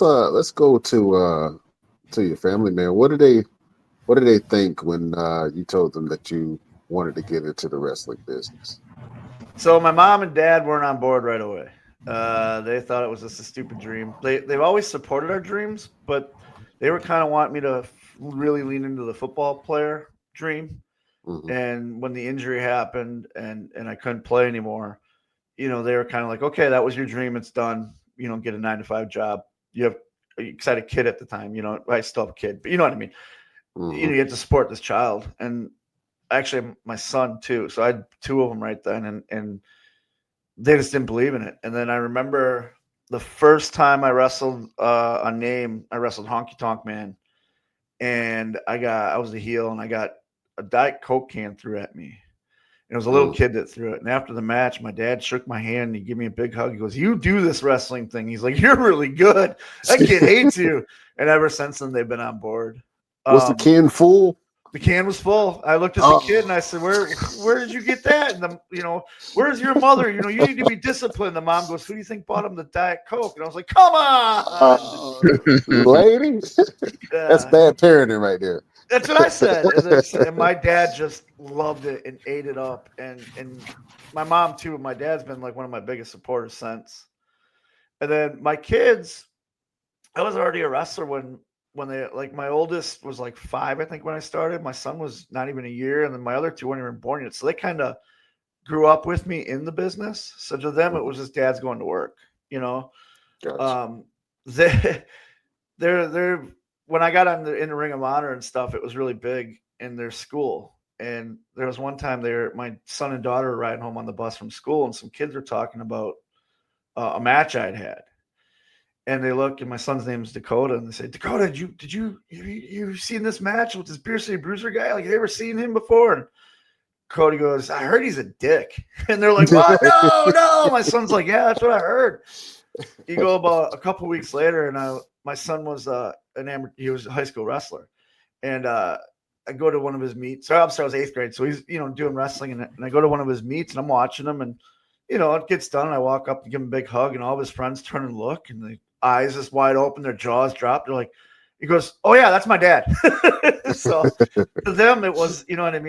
let's go to your family, man. What did they think when you told them that you wanted to get into the wrestling business? So my mom and dad weren't on board right away. They thought it was just a stupid dream. They've always supported our dreams, but they were kind of wanting me to really lean into the football player dream. Hmm. And when the injury happened and I couldn't play anymore, they were kind of like, okay, that was your dream. It's done. Get a 9 to 5 job. You have, because I had a kid at the time, I still have a kid, but you know what I mean? Hmm. You have to support this child. And actually my son too. So I had two of them right then. And they just didn't believe in it. And then I remember the first time I wrestled a name, I wrestled Honky Tonk Man. And I was the heel and I got a Diet Coke can threw at me. And it was a little kid that threw it. And after the match, my dad shook my hand and he gave me a big hug. He goes, "You do this wrestling thing." He's like, "You're really good. That kid hates you." And ever since then, they've been on board. Was the can full? The can was full. I looked at the kid and I said, "Where did you get that?" And where's your mother? You need to be disciplined. The mom goes, "Who do you think bought him the Diet Coke?" And I was like, "Come on, lady." That's bad parenting right there. That's what I said. And my dad just loved it and ate it up. And my mom too. My dad's been like one of my biggest supporters since. And then my kids, I was already a wrestler when they, like, my oldest was like 5, I think, when I started. My son was not even a year, and then my other two weren't even born yet. So they kind of grew up with me in the business. So to them, it was just dad's going to work. Gotcha. They're when I got in the Ring of Honor and stuff, it was really big in their school. And there was one time my son and daughter were riding home on the bus from school, and some kids were talking about a match I'd had. And they look, and my son's name is Dakota, and they say, "Dakota, did you seen this match with this City Bruiser guy? Like, you ever seen him before?" And Cody goes, "I heard he's a dick." And they're like, "What? No. My son's like, "Yeah, that's what I heard." You go about a couple weeks later, and my son was he was a high school wrestler, and I go to one of his meets. So I was 8th grade, so he's doing wrestling, and I go to one of his meets, and I'm watching him, and it gets done, and I walk up and give him a big hug, and all of his friends turn and look, and the eyes just wide open, their jaws drop. They're like, he goes, "Oh yeah, that's my dad." So to them, it was, you know what I mean?